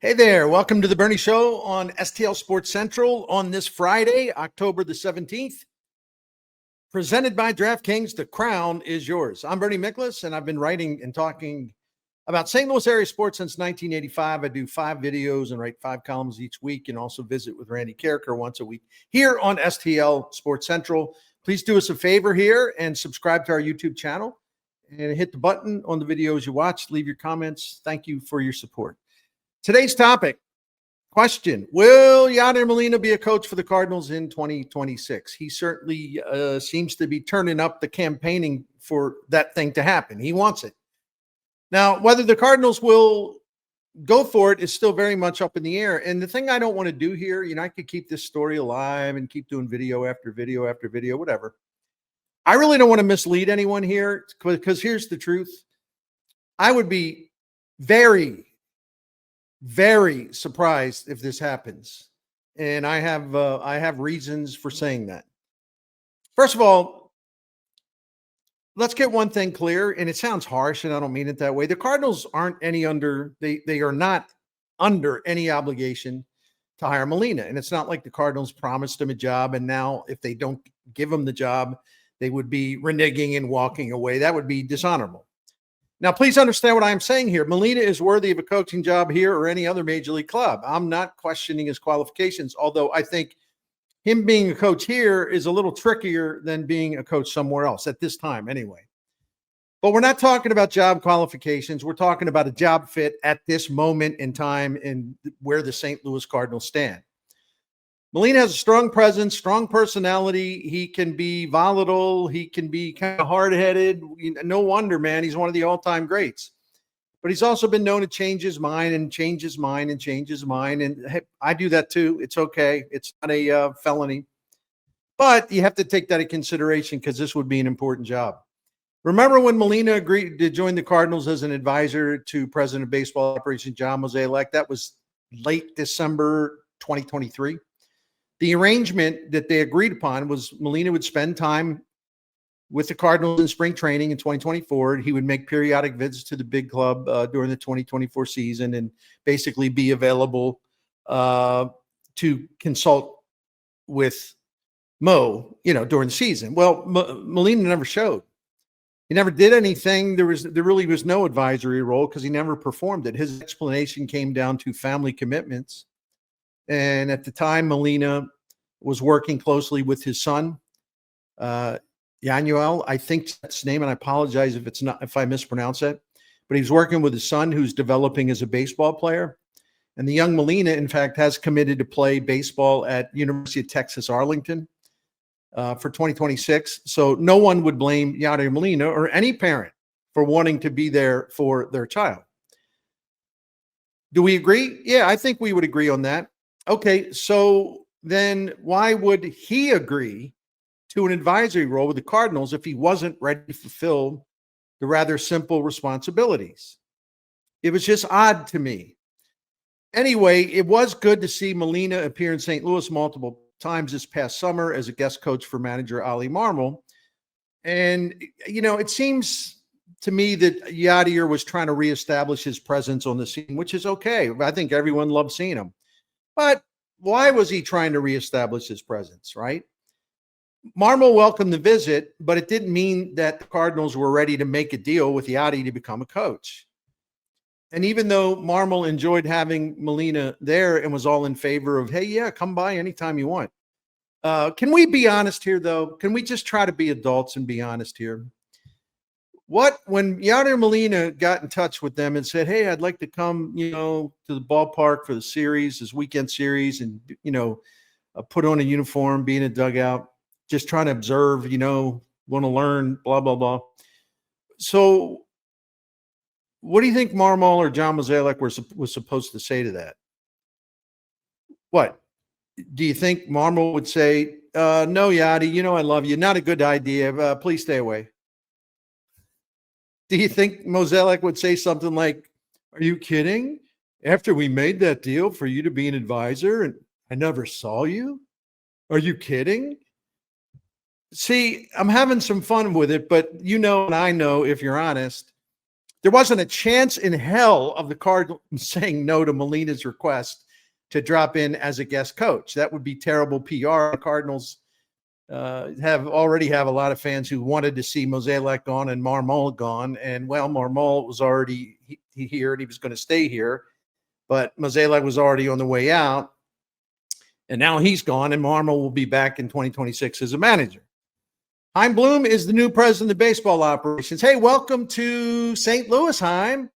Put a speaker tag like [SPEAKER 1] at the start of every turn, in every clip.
[SPEAKER 1] Hey there, welcome to the Bernie Show on STL Sports Central on this Friday, October the 17th. Presented by DraftKings, the crown is yours. I'm Bernie Miklasz, and I've been writing and talking about St. Louis area sports since 1985. I do 5 videos and write 5 columns each week, and also visit with Randy Carricker once a week here on STL Sports Central. Please do us a favor here and subscribe to our YouTube channel and hit the button on the videos you watch. Leave your comments. Thank you for your support. Today's topic, question, will Yadier Molina be a coach for the Cardinals in 2026? He certainly seems to be turning up the campaigning for that thing to happen. He wants it. Now, whether the Cardinals will go for it is still very much up in the air. And the thing I don't want to do here, I could keep this story alive and keep doing video after video after video, whatever. I really don't want to mislead anyone here because here's the truth. I would be very surprised if this happens. And I have reasons for saying that. First of all, let's get one thing clear, and it sounds harsh, and I don't mean it that way. The Cardinals aren't they are not under any obligation to hire Molina. And it's not like the Cardinals promised him a job, and now if they don't give him the job, they would be reneging and walking away. That would be dishonorable. Now, please understand what I'm saying here. Molina is worthy of a coaching job here or any other major league club. I'm not questioning his qualifications, although I think him being a coach here is a little trickier than being a coach somewhere else at this time anyway. But we're not talking about job qualifications. We're talking about a job fit at this moment in time and where the St. Louis Cardinals stand. Molina has a strong presence, strong personality. He can be volatile. He can be kind of hard-headed. No wonder, man, he's one of the all-time greats. But he's also been known to change his mind and change his mind and change his mind. And hey, I do that too. It's okay. It's not a felony. But you have to take that into consideration because this would be an important job. Remember when Molina agreed to join the Cardinals as an advisor to President of Baseball Operations John Mozeliak? That was late December 2023. The arrangement that they agreed upon was Molina would spend time with the Cardinals in spring training in 2024. He would make periodic visits to the big club during the 2024 season and basically be available to consult with Mo, during the season. Well, Molina never showed. He never did anything. There really was no advisory role because he never performed it. His explanation came down to family commitments. And at the time, Molina was working closely with his son, Yanuel. I think that's his name, and I apologize if I mispronounce it. But he was working with his son, who's developing as a baseball player. And the young Molina, in fact, has committed to play baseball at University of Texas Arlington for 2026. So no one would blame Yadier Molina or any parent for wanting to be there for their child. Do we agree? Yeah, I think we would agree on that. Okay, so then why would he agree to an advisory role with the Cardinals if he wasn't ready to fulfill the rather simple responsibilities? It was just odd to me. Anyway, it was good to see Molina appear in St. Louis multiple times this past summer as a guest coach for manager Oli Marmol. And, it seems to me that Yadier was trying to reestablish his presence on the scene, which is okay. I think everyone loves seeing him. But why was he trying to reestablish his presence, right? Marmol welcomed the visit, but it didn't mean that the Cardinals were ready to make a deal with Yadi to become a coach. And even though Marmol enjoyed having Molina there and was all in favor of, hey, yeah, come by anytime you want. Can we be honest here, though? Can we just try to be adults and be honest here? When Yadier Molina got in touch with them and said, hey, I'd like to come, to the ballpark for the series, this weekend series, and, put on a uniform, be in a dugout, just trying to observe, want to learn, blah, blah, blah. So what do you think Marmol or John Mozeliak was supposed to say to that? What? Do you think Marmol would say, no, Yadi, I love you. Not a good idea. Please stay away. Do you think Mozeliak would say something like, are you kidding? After we made that deal for you to be an advisor and I never saw you? Are you kidding? See, I'm having some fun with it, but and I know, if you're honest, There wasn't a chance in hell of the Cardinals saying no to Molina's request to drop in as a guest coach. That would be terrible PR. The Cardinals already have a lot of fans who wanted to see Mozeliak gone and Marmol gone. And well, Marmol was already here and he was going to stay here, but Mozeliak was already on the way out. And now he's gone and Marmol will be back in 2026 as a manager. Chaim Bloom is the new president of baseball operations. Hey, welcome to St. Louis, Chaim.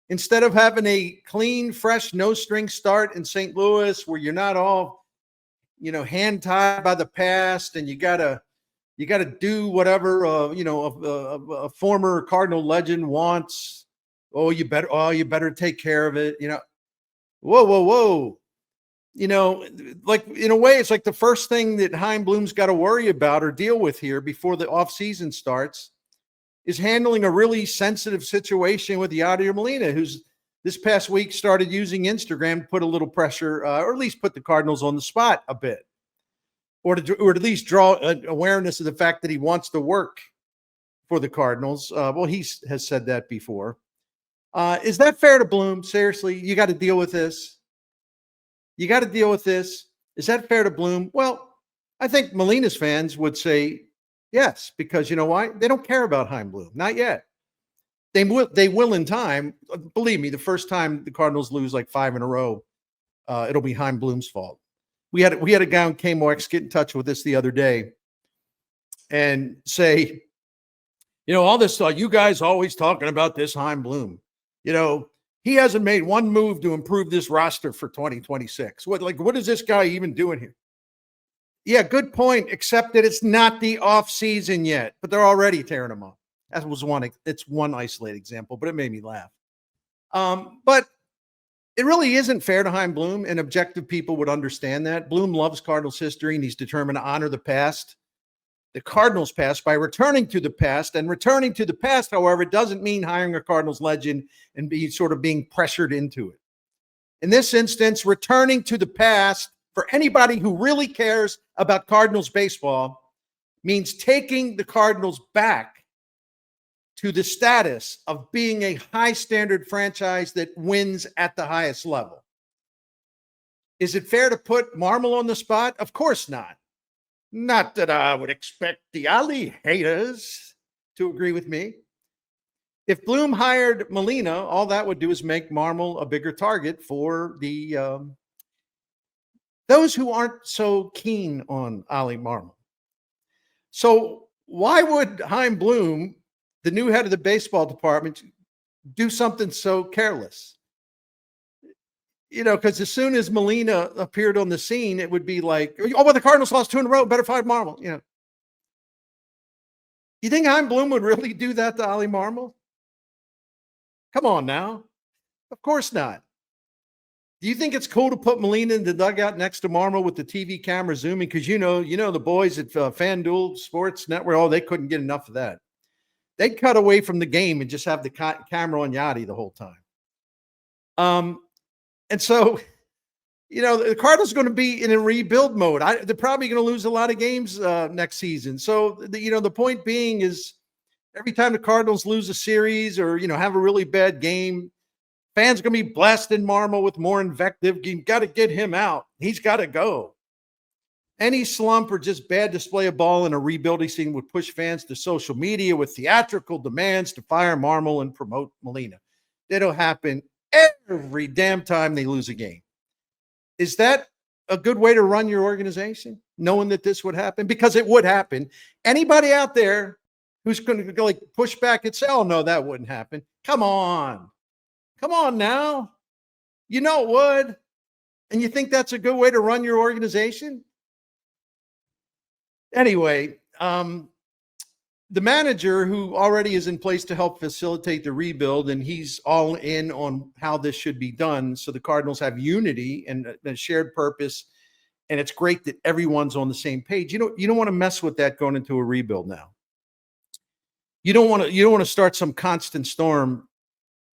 [SPEAKER 1] Instead of having a clean, fresh, no-string start in St. Louis where you're not all, hand tied by the past and you gotta do whatever a former Cardinal legend wants. You better take care of it. Whoa. Like in a way, it's like the first thing that Chaim Bloom's got to worry about or deal with here before the offseason starts is handling a really sensitive situation with Yadier Molina, who's this past week started using Instagram to put a little pressure, or at least put the Cardinals on the spot a bit, or at least draw an awareness of the fact that he wants to work for the Cardinals. He has said that before. Is that fair to Bloom? Seriously, you got to deal with this. You got to deal with this. Is that fair to Bloom? Well, I think Molina's fans would say yes, because you know why? They don't care about Chaim Bloom. Not yet. They will in time. Believe me, the first time the Cardinals lose like 5 in a row, it'll be Chaim Bloom's fault. We had a guy on KMOX get in touch with us the other day and say, all this stuff, you guys always talking about this Chaim Bloom. He hasn't made one move to improve this roster for 2026. What is this guy even doing here? Yeah, good point, except that it's not the off season yet, but they're already tearing him up. It's one isolated example, but it made me laugh. But it really isn't fair to Chaim Bloom, and objective people would understand that. Bloom loves Cardinals history, and he's determined to honor the past, the Cardinals past, by returning to the past. And returning to the past, however, doesn't mean hiring a Cardinals legend and being pressured into it. In this instance, returning to the past for anybody who really cares about Cardinals baseball means taking the Cardinals back to the status of being a high standard franchise that wins at the highest level. Is it fair to put Marmol on the spot? Of course not. Not that I would expect the Oli haters to agree with me. If Bloom hired Molina, all that would do is make Marmol a bigger target for those who aren't so keen on Oli Marmol. So why would Chaim Bloom, the new head of the baseball department, do something so careless? Because as soon as Molina appeared on the scene, it would be like, the Cardinals lost 2 in a row, better fire Marmol. You think Chaim Bloom would really do that to Oli Marmol? Come on now. Of course not. Do you think it's cool to put Molina in the dugout next to Marmol with the TV camera zooming? Because the boys at FanDuel Sports Network, they couldn't get enough of that. They'd cut away from the game and just have the camera on Yadi the whole time. And so, the Cardinals are going to be in a rebuild mode. They're probably going to lose a lot of games next season. So, the point being is every time the Cardinals lose a series or, have a really bad game, fans are going to be blasting Marmol with more invective. You got to get him out. He's got to go. Any slump or just bad display of ball in a rebuilding scene would push fans to social media with theatrical demands to fire Marmol and promote Molina. It'll happen every damn time they lose a game. Is that a good way to run your organization, knowing that this would happen? Because it would happen. Anybody out there who's going to go push back and say, oh, no, that wouldn't happen. Come on now. It would. And you think that's a good way to run your organization? Anyway, the manager who already is in place to help facilitate the rebuild, and he's all in on how this should be done. So the Cardinals have unity and a shared purpose. And it's great that everyone's on the same page. You don't want to mess with that going into a rebuild now. You don't want to start some constant storm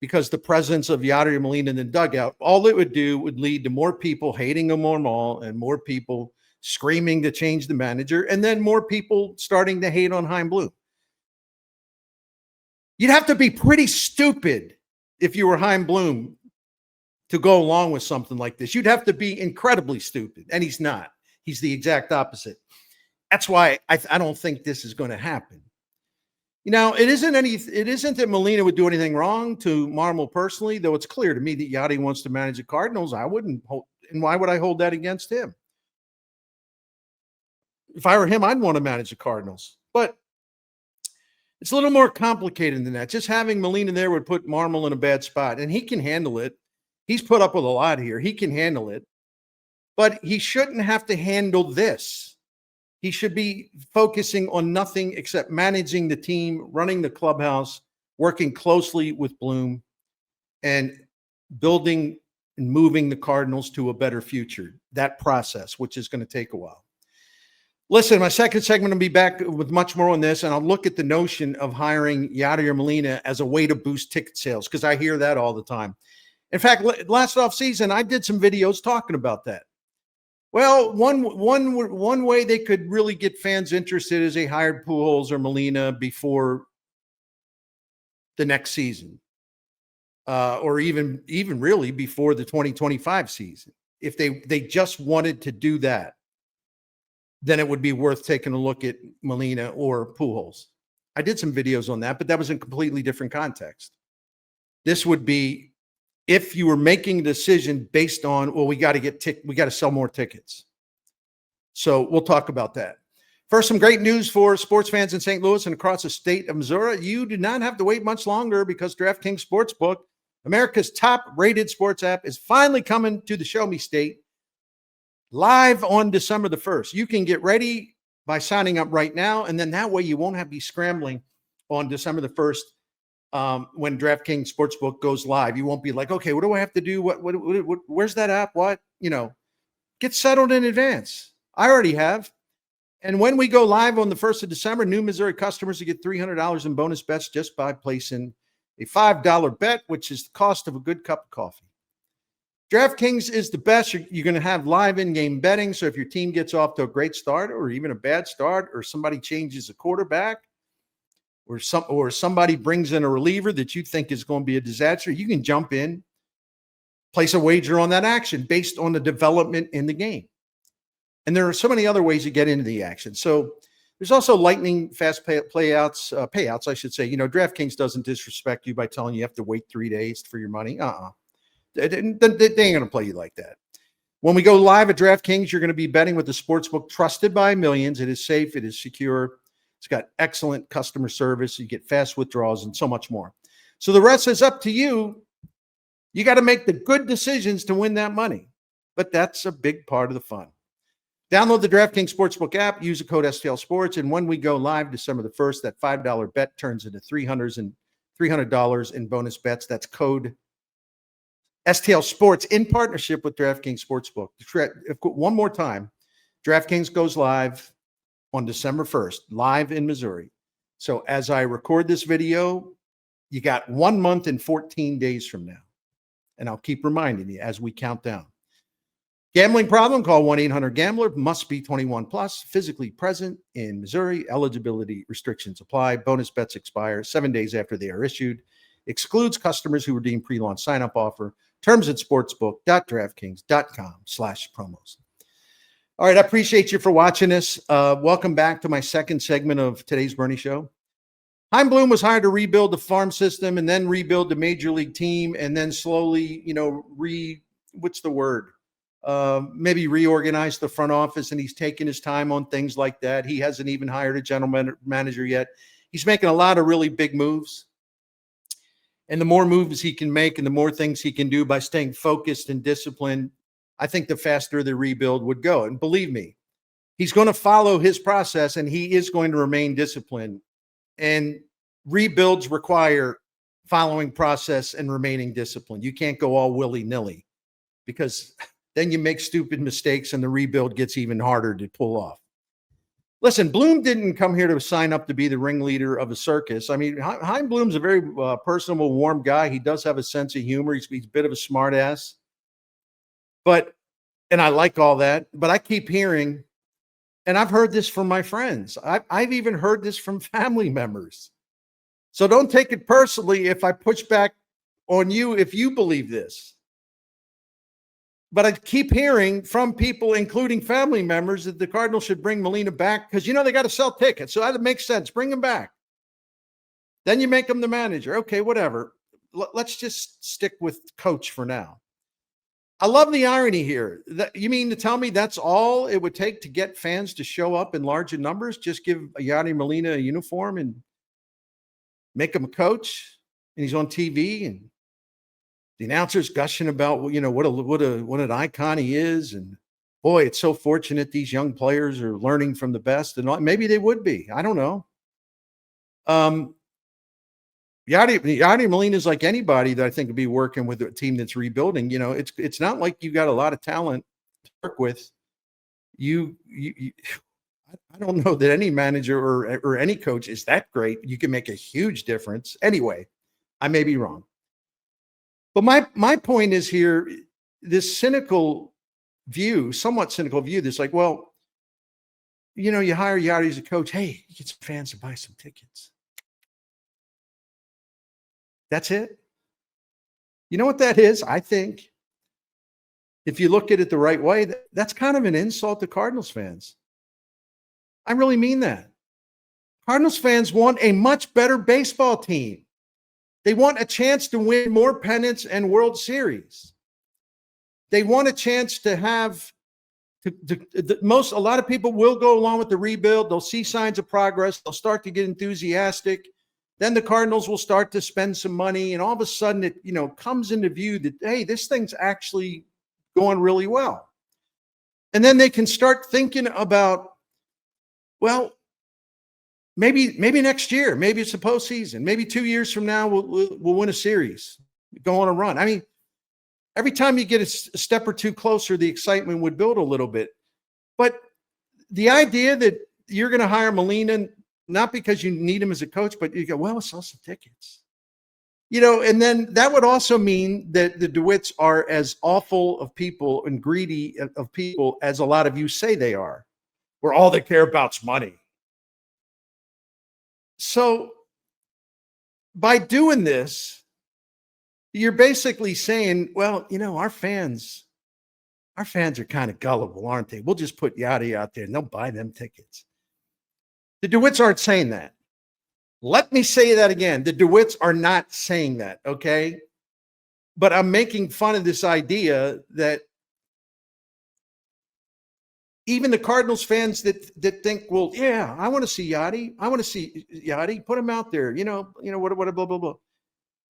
[SPEAKER 1] because the presence of Yadier Molina in the dugout, all it would do would lead to more people hating him more and more people screaming to change the manager, and then more people starting to hate on Chaim Bloom. You'd have to be pretty stupid if you were Chaim Bloom to go along with something like this. You'd have to be incredibly stupid, and he's not. He's the exact opposite. That's why I don't think this is going to happen. It isn't that Molina would do anything wrong to Marmol personally, though it's clear to me that Yadi wants to manage the Cardinals. I wouldn't hold, and why would I hold that against him? If I were him, I'd want to manage the Cardinals. But it's a little more complicated than that. Just having Molina there would put Marmol in a bad spot, and he can handle it. He's put up with a lot here. He can handle it. But he shouldn't have to handle this. He should be focusing on nothing except managing the team, running the clubhouse, working closely with Bloom, and building and moving the Cardinals to a better future. That process, which is going to take a while. Listen, my second segment will be back with much more on this, and I'll look at the notion of hiring Yadier Molina as a way to boost ticket sales, because I hear that all the time. In fact, last offseason, I did some videos talking about that. Well, one way they could really get fans interested is they hired Pujols or Molina before the next season, or even really before the 2025 season. If they just wanted to do that, then it would be worth taking a look at Molina or Pujols. I did some videos on that, but that was in a completely different context. This would be if you were making a decision based on, well, we got to sell more tickets. So we'll talk about that. First, some great news for sports fans in St. Louis and across the state of Missouri. You do not have to wait much longer because DraftKings Sportsbook, America's top-rated sports app, is finally coming to the Show Me State live on December the 1st. You can get ready by signing up right now, and then that way you won't have to be scrambling on December the 1st. When DraftKings Sportsbook goes live, you won't be like, okay, what do I have to do? What where's that app? What, get settled in advance. I already have. And when we go live on the 1st of December, new Missouri customers will get $300 in bonus bets just by placing a $5 bet, which is the cost of a good cup of coffee. DraftKings is the best. You're going to have live in-game betting. So if your team gets off to a great start or even a bad start, or somebody changes a quarterback, or somebody brings in a reliever that you think is going to be a disaster, you can jump in, place a wager on that action based on the development in the game. And there are so many other ways to get into the action. So there's also lightning fast payouts, I should say. DraftKings doesn't disrespect you by telling you have to wait 3 days for your money. They ain't going to play you like that. When we go live at DraftKings, you're going to be betting with the sportsbook trusted by millions. It is safe. It is secure. It's got excellent customer service. You get fast withdrawals and so much more. So the rest is up to you. You got to make the good decisions to win that money. But that's a big part of the fun. Download the DraftKings Sportsbook app. Use the code STL Sports. And when we go live December the 1st, that $5 bet turns into $300 in bonus bets. That's code STL Sports in partnership with DraftKings Sportsbook. One more time, DraftKings goes live on December 1st, live in Missouri. So as I record this video, you got 1 month and 14 days from now. And I'll keep reminding you as we count down. Gambling problem? Call 1-800-GAMBLER. Must be 21 plus, physically present in Missouri. Eligibility restrictions apply. Bonus bets expire 7 days after they are issued. Excludes customers who redeem pre-launch sign-up offer. Terms at sportsbook.draftkings.com/promos. All right, I appreciate you for watching this. Welcome back to my second segment of today's Bernie Show. Chaim Bloom was hired to rebuild the farm system and then rebuild the major league team and then slowly, maybe reorganize the front office, and he's taking his time on things like that. He hasn't even hired a general manager yet. He's making a lot of really big moves. And the more moves he can make and the more things he can do by staying focused and disciplined, I think the faster the rebuild would go. And believe me, he's going to follow his process and he is going to remain disciplined. And rebuilds require following process and remaining disciplined. You can't go all willy-nilly because then you make stupid mistakes and the rebuild gets even harder to pull off. Listen, Bloom didn't come here to sign up to be the ringleader of a circus. I mean, Chaim Bloom's a very personable, warm guy. He does have a sense of humor. He's a bit of a smart ass. And I like all that, but I keep hearing, and I've heard this from my friends. I've even heard this from family members. So don't take it personally if I push back on you if you believe this. But I keep hearing from people, including family members, that the Cardinals should bring Molina back because, they got to sell tickets. So that makes sense. Bring him back. Then you make him the manager. Okay, whatever. Let's just stick with coach for now. I love the irony here. You mean to tell me that's all it would take to get fans to show up in larger numbers? Just give Yadier Molina a uniform and make him a coach, and he's on TV, and the announcer's gushing about what an icon he is, and boy, it's so fortunate these young players are learning from the best, and maybe they would be. I don't know. Yadi Molina is like anybody that I think would be working with a team that's rebuilding. It's not like you got a lot of talent to work with. I don't know that any manager or any coach is that great. You can make a huge difference. Anyway, I may be wrong. But my point is here, this somewhat cynical view, that's like, well, you hire Yadi as a coach. Hey, you get some fans to buy some tickets. That's it. You know what that is? I think if you look at it the right way, that's kind of an insult to Cardinals fans. I really mean that. Cardinals fans want a much better baseball team. They want a chance to win more pennants and World Series. They want a chance to have a lot of people will go along with the rebuild. They'll see signs of progress. They'll start to get enthusiastic. Then the Cardinals will start to spend some money, and all of a sudden it, comes into view that, hey, this thing's actually going really well. And then they can start thinking about, well, maybe next year, maybe it's the postseason, maybe 2 years from now we'll win a series, go on a run. I mean, every time you get a step or two closer, the excitement would build a little bit. But the idea that you're going to hire Molina, not because you need him as a coach, but you go, well, let's sell some tickets. And then that would also mean that the DeWitts are as awful of people and greedy of people as a lot of you say they are, where all they care about is money. So by doing this, you're basically saying, well, our fans are kind of gullible, aren't they? We'll just put Yadi out there and they'll buy them tickets. The DeWitts aren't saying that. Let me say that again. The DeWitts are not saying that, okay? But I'm making fun of this idea that even the Cardinals fans that think, well, yeah, I want to see Yadi. I want to see Yadi. Put him out there. What blah blah blah.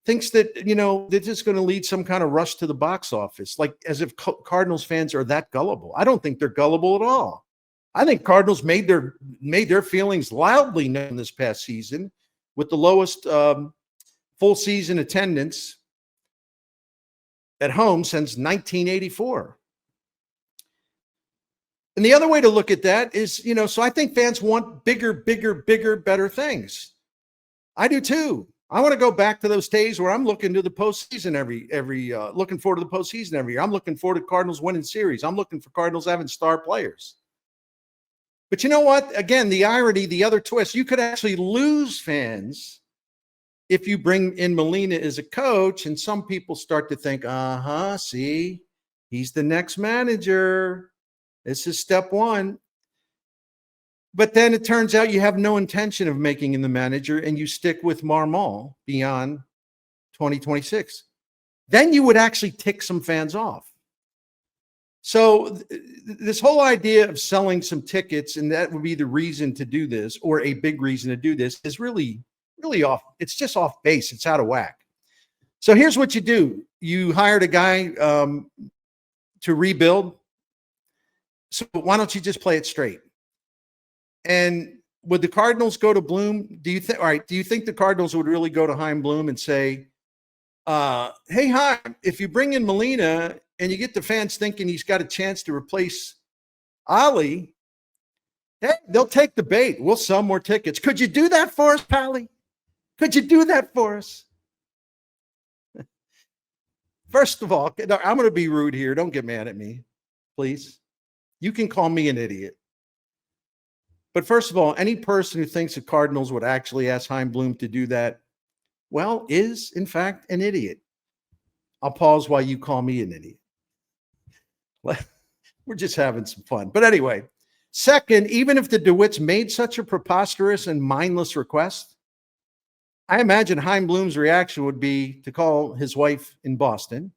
[SPEAKER 1] Thinks that they're just going to lead some kind of rush to the box office, like as if Cardinals fans are that gullible. I don't think they're gullible at all. I think Cardinals made their feelings loudly known this past season with the lowest full season attendance at home since 1984. And the other way to look at that is, so I think fans want bigger, better things. I do too. I want to go back to those days where I'm looking to the postseason looking forward to the postseason every year. I'm looking forward to Cardinals winning series. I'm looking for Cardinals having star players. But you know what? Again, the irony, the other twist, you could actually lose fans if you bring in Molina as a coach, and some people start to think, see, he's the next manager. This is step one. But then it turns out you have no intention of making him the manager, and you stick with Marmol beyond 2026. Then you would actually tick some fans off. So this whole idea of selling some tickets, and that would be the reason to do this, or a big reason to do this, is really off. It's just off base. It's out of whack. So here's what you do. You hired a guy to rebuild. So why don't you just play it straight? And would the Cardinals go to Bloom? Do you think the Cardinals would really go to Chaim Bloom and say, hey, Chaim, if you bring in Molina and you get the fans thinking he's got a chance to replace Oli, hey, they'll take the bait. We'll sell more tickets. Could you do that for us, Pally? Could you do that for us? First of all, I'm going to be rude here. Don't get mad at me, please. You can call me an idiot. But first of all, any person who thinks the Cardinals would actually ask Chaim Bloom to do that well, is in fact an idiot. I'll pause while you call me an idiot. We're just having some fun. But anyway, second, even if the DeWitts made such a preposterous and mindless request, I imagine Chaim Bloom's reaction would be to call his wife in Boston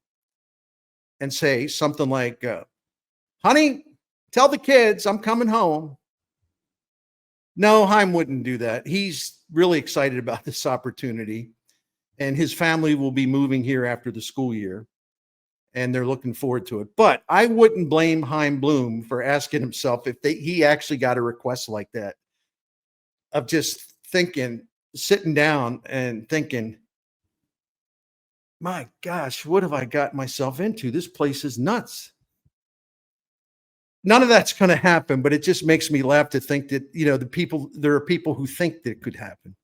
[SPEAKER 1] and say something like, honey, tell the kids I'm coming home. No, Chaim wouldn't do that. He's really excited about this opportunity, and his family will be moving here after the school year, and they're looking forward to it. But I wouldn't blame Chaim Bloom for asking himself if he actually got a request like that, of just thinking, sitting down and thinking, my gosh, what have I got myself into? This place is nuts. None of that's going to happen, but it just makes me laugh to think that, there are people who think that it could happen.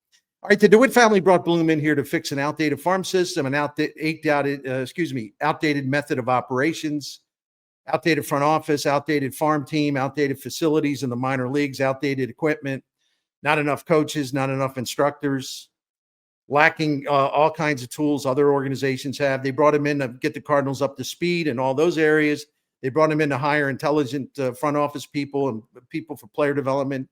[SPEAKER 1] All right, the DeWitt family brought Bloom in here to fix an outdated farm system, an outdated method of operations, outdated front office, outdated farm team, outdated facilities in the minor leagues, outdated equipment, not enough coaches, not enough instructors, lacking all kinds of tools other organizations have. They brought him in to get the Cardinals up to speed in all those areas. They brought him in to hire intelligent front office people and people for player development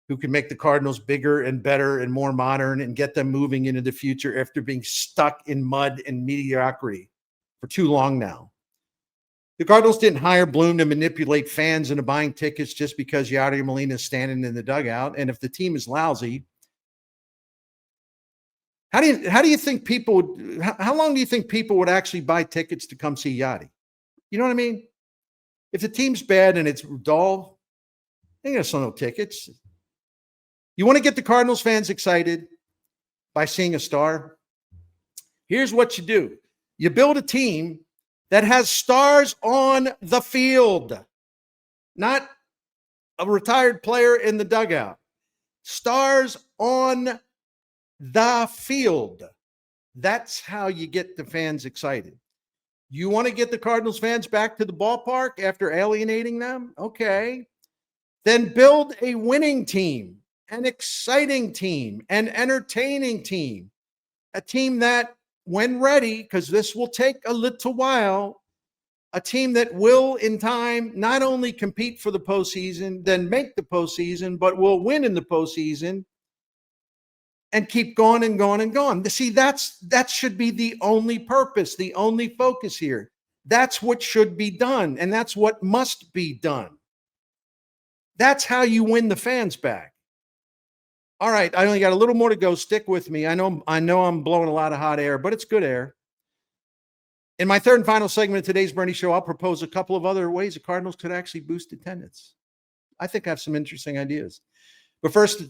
[SPEAKER 1] who can make the Cardinals bigger and better and more modern and get them moving into the future after being stuck in mud and mediocrity for too long now. The Cardinals didn't hire Bloom to manipulate fans into buying tickets just because Yadier Molina is standing in the dugout. And if the team is lousy, how do you think people would, how long do you think people would actually buy tickets to come see Yadi? You know what I mean? If the team's bad and it's dull, they ain't gonna sell no tickets. You want to get the Cardinals fans excited by seeing a star? Here's what you do. You build a team that has stars on the field, not a retired player in the dugout. Stars on the field. That's how you get the fans excited. You want to get the Cardinals fans back to the ballpark after alienating them? Okay. Then build a winning team, an exciting team, an entertaining team, a team that, when ready, because this will take a little while, a team that will in time not only compete for the postseason, then make the postseason, but will win in the postseason and keep going and going and going. See, that should be the only purpose, the only focus here. That's what should be done, and that's what must be done. That's how you win the fans back. All right, I only got a little more to go. Stick with me. I know I'm blowing a lot of hot air, but it's good air. In my third and final segment of today's Bernie Show, I'll propose a couple of other ways the Cardinals could actually boost attendance. I think I have some interesting ideas. But first,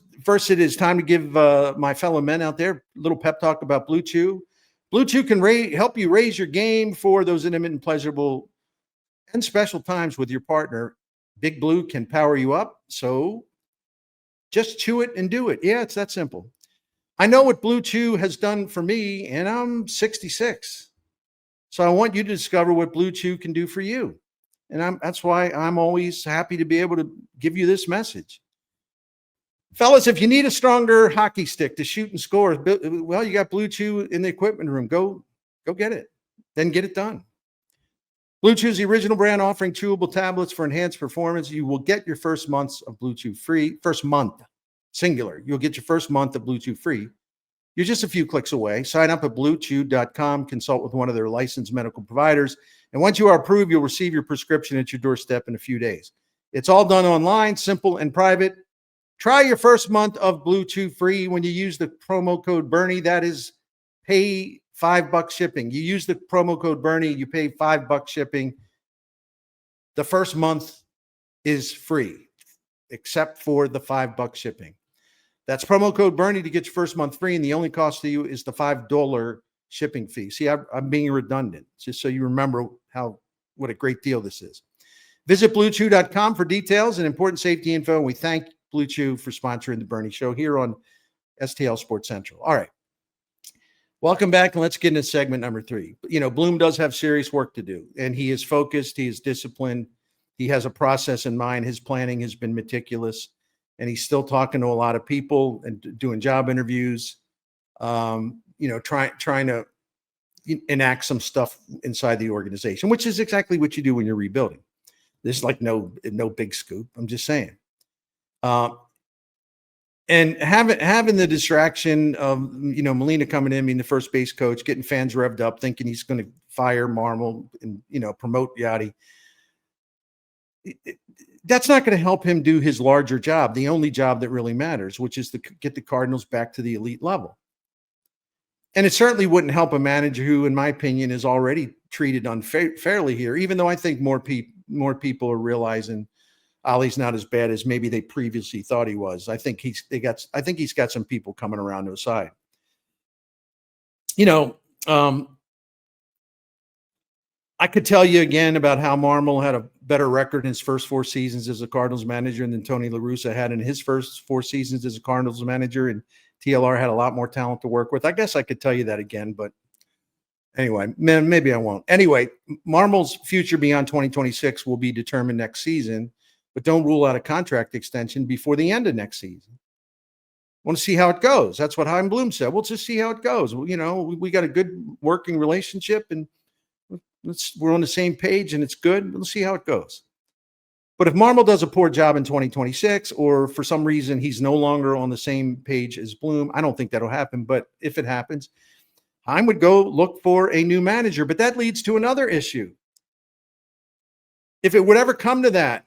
[SPEAKER 1] it is time to give my fellow men out there a little pep talk about Blue Chew. Blue Chew can help you raise your game for those intimate and pleasurable and special times with your partner. Big Blue can power you up, so just chew it and do it. Yeah, it's that simple. I know what Blue Chew has done for me, and I'm 66. So I want you to discover what Blue Chew can do for you. And that's why I'm always happy to be able to give you this message. Fellas, if you need a stronger hockey stick to shoot and score, well, you got Blue Chew in the equipment room. Go get it. Then get it done. Blue Chew is the original brand offering chewable tablets for enhanced performance. You will get your first month of Blue Chew free. First month, singular. You'll get your first month of Blue Chew free. You're just a few clicks away. Sign up at bluechew.com, consult with one of their licensed medical providers. And once you are approved, you'll receive your prescription at your doorstep in a few days. It's all done online, simple and private. Try your first month of Blue Chew free when you use the promo code Bernie. That is pay $5 shipping. You use the promo code Bernie, you pay $5 shipping. The first month is free, except for the $5 shipping. That's promo code Bernie to get your first month free, and the only cost to you is the $5 shipping fee. See, I'm being redundant, just so you remember what a great deal this is. Visit BlueChew.com for details and important safety info, and we thank Blue Chew for sponsoring the Bernie Show here on STL Sports Central. All right. Welcome back, and let's get into segment number 3. Bloom does have serious work to do, and he is focused. He is disciplined. He has a process in mind. His planning has been meticulous, and he's still talking to a lot of people and doing job interviews. trying to enact some stuff inside the organization, which is exactly what you do when you're rebuilding. There's like no big scoop. I'm just saying. And having the distraction of Molina coming in, being the first base coach, getting fans revved up, thinking he's going to fire Marmol and promote Yadi. That's not going to help him do his larger job, the only job that really matters, which is to get the Cardinals back to the elite level. And it certainly wouldn't help a manager who, in my opinion, is already treated unfairly here, even though I think more people are realizing Oli's not as bad as maybe they previously thought he was. I think he's got some people coming around to his side. I could tell you again about how Marmol had a better record in his first 4 seasons as a Cardinals manager than Tony La Russa had in his first 4 seasons as a Cardinals manager, and TLR had a lot more talent to work with. I guess I could tell you that again, but anyway, maybe I won't. Anyway, Marmol's future beyond 2026 will be determined next season, but don't rule out a contract extension before the end of next season. Want to see how it goes. That's what Chaim Bloom said. We'll just see how it goes. We got a good working relationship, and we're on the same page, and it's good. We'll see how it goes. But if Marmol does a poor job in 2026, or for some reason he's no longer on the same page as Bloom, I don't think that'll happen. But if it happens, Chaim would go look for a new manager. But that leads to another issue. If it would ever come to that,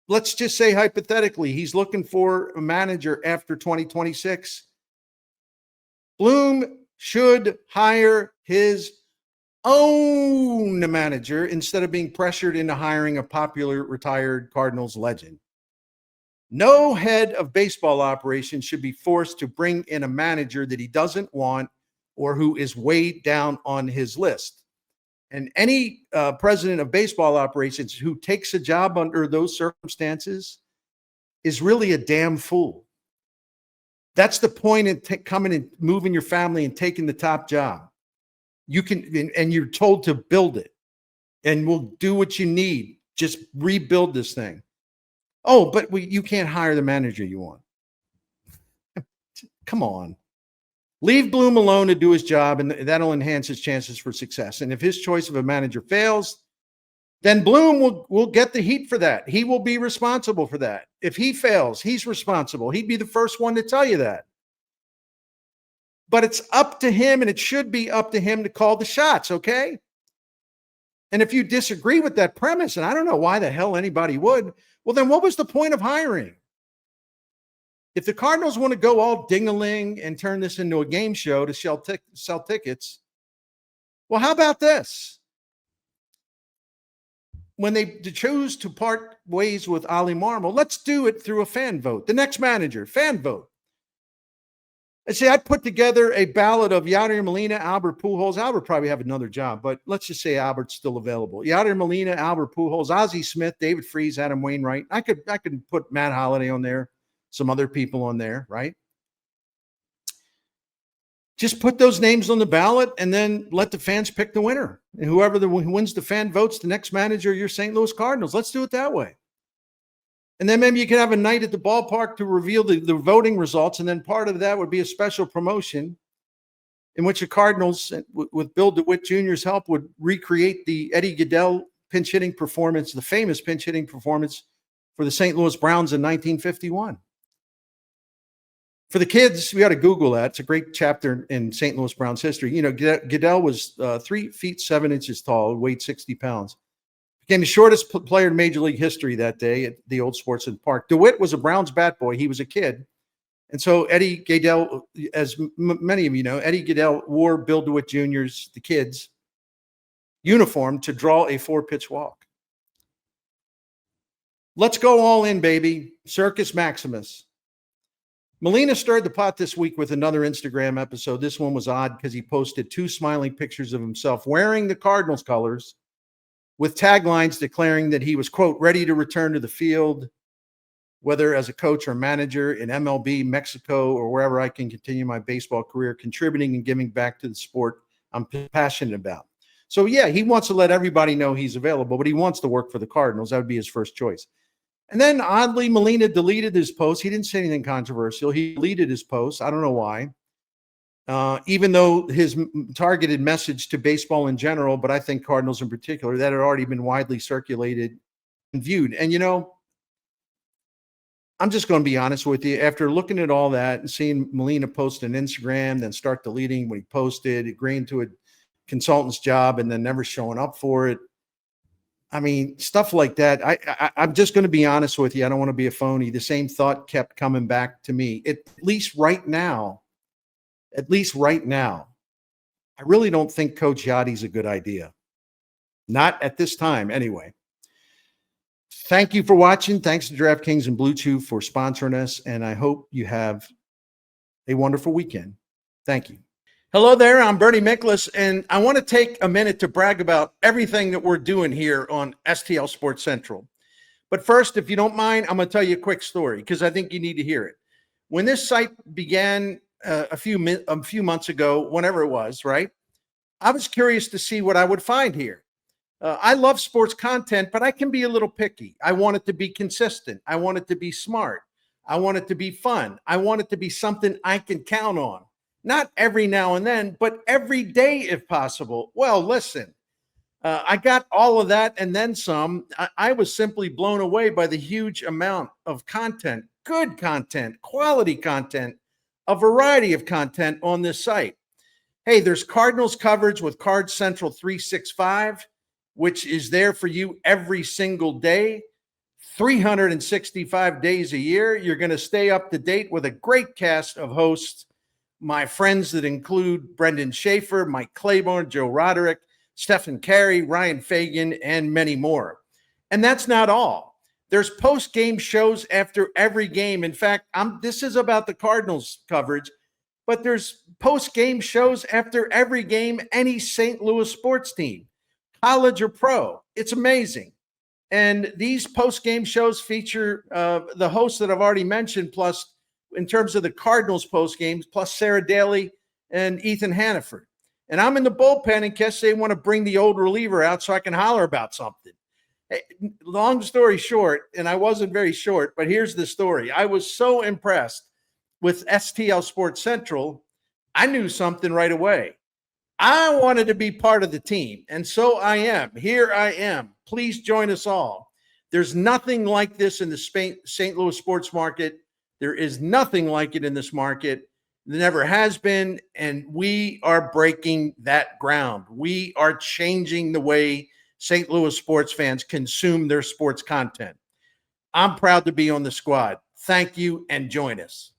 [SPEAKER 1] let's just say hypothetically, he's looking for a manager after 2026. Bloom should hire his own manager instead of being pressured into hiring a popular retired Cardinals legend. No head of baseball operations should be forced to bring in a manager that he doesn't want or who is way down on his list. And any president of baseball operations who takes a job under those circumstances is really a damn fool. That's the point in coming and moving your family and taking the top job. You can, and you're told to build it, and we'll do what you need. Just rebuild this thing. Oh, but you can't hire the manager you want. Come on. Leave Bloom alone to do his job, and that'll enhance his chances for success. And if his choice of a manager fails, then Bloom will get the heat for that. He will be responsible for that. If he fails, he's responsible. He'd be the first one to tell you that. But it's up to him, and it should be up to him to call the shots, okay? And if you disagree with that premise, and I don't know why the hell anybody would, well, then what was the point of hiring? If the Cardinals want to go all ding-a-ling and turn this into a game show to sell tickets, well, how about this? When they choose to part ways with Oli Marmol, let's do it through a fan vote. The next manager, fan vote. I'd put together a ballot of Yadier Molina, Albert Pujols. Albert probably have another job, but let's just say Albert's still available. Yadier Molina, Albert Pujols, Ozzie Smith, David Freese, Adam Wainwright. I could put Matt Holliday on there, some other people on there, right? Just put those names on the ballot and then let the fans pick the winner. And whoever who wins the fan votes, the next manager of your St. Louis Cardinals. Let's do it that way. And then maybe you could have a night at the ballpark to reveal the voting results. And then part of that would be a special promotion in which the Cardinals, with Bill DeWitt Jr.'s help, would recreate the Eddie Goodell pinch hitting performance, the famous pinch hitting performance for the St. Louis Browns in 1951. For the kids, we got to Google that. It's a great chapter in St. Louis Browns history. Goodell was 3 feet 7 inches tall, weighed 60 pounds. Became the shortest player in Major League history that day at the old Sportsman Park. DeWitt was a Browns bat boy. He was a kid. And so Eddie Goodell, as many of you know, Eddie Goodell wore Bill DeWitt Jr.'s, the kids' uniform to draw a 4-pitch walk. Let's go all in, baby. Circus Maximus. Molina stirred the pot this week with another Instagram episode. This one was odd because he posted 2 smiling pictures of himself wearing the Cardinals colors with taglines declaring that he was, quote, ready to return to the field, whether as a coach or manager in MLB, Mexico, or wherever I can continue my baseball career, contributing and giving back to the sport I'm passionate about. So, yeah, he wants to let everybody know he's available, but he wants to work for the Cardinals. That would be his first choice. And then, oddly, Molina deleted his post. He didn't say anything controversial. He deleted his post. I don't know why. even though his targeted message to baseball in general, but I think Cardinals in particular, that had already been widely circulated and viewed. And, I'm just going to be honest with you. After looking at all that and seeing Molina post on Instagram, then start deleting what he posted, agreeing to a consultant's job, and then never showing up for it. I mean, stuff like that. I'm just going to be honest with you. I don't want to be a phony. The same thought kept coming back to me. At least right now, I really don't think Coach Yadi's a good idea. Not at this time, anyway. Thank you for watching. Thanks to DraftKings and Blue Chew for sponsoring us, and I hope you have a wonderful weekend. Thank you. Hello there, I'm Bernie Miklasz, and I want to take a minute to brag about everything that we're doing here on STL Sports Central. But first, if you don't mind, I'm going to tell you a quick story because I think you need to hear it. When this site began a few months ago, whenever it was, right, I was curious to see what I would find here. I love sports content, but I can be a little picky. I want it to be consistent. I want it to be smart. I want it to be fun. I want it to be something I can count on. Not every now and then, but every day if possible. Well, listen, I got all of that and then some. I was simply blown away by the huge amount of content, good content, quality content, a variety of content on this site. Hey, there's Cardinals coverage with Card Central 365, which is there for you every single day, 365 days a year. You're going to stay up to date with a great cast of hosts. My friends that include Brendan Schaefer, Mike Claiborne, Joe Roderick, Stephen Carey, Ryan Fagan, and many more. And that's not all. There's post-game shows after every game. In fact, this is about the Cardinals coverage, but there's post-game shows after every game, any St. Louis sports team, college or pro. It's amazing. And these post-game shows feature the hosts that I've already mentioned, plus in terms of the Cardinals post games, plus Sarah Daly and Ethan Hannaford. And I'm in the bullpen in case they want to bring the old reliever out so I can holler about something. Hey, long story short, and I wasn't very short, but here's the story. I was so impressed with STL Sports Central, I knew something right away. I wanted to be part of the team, and so I am. Here I am. Please join us all. There's nothing like this in the St. Louis sports market. There is nothing like it in this market. There never has been, and we are breaking that ground. We are changing the way St. Louis sports fans consume their sports content. I'm proud to be on the squad. Thank you, and join us.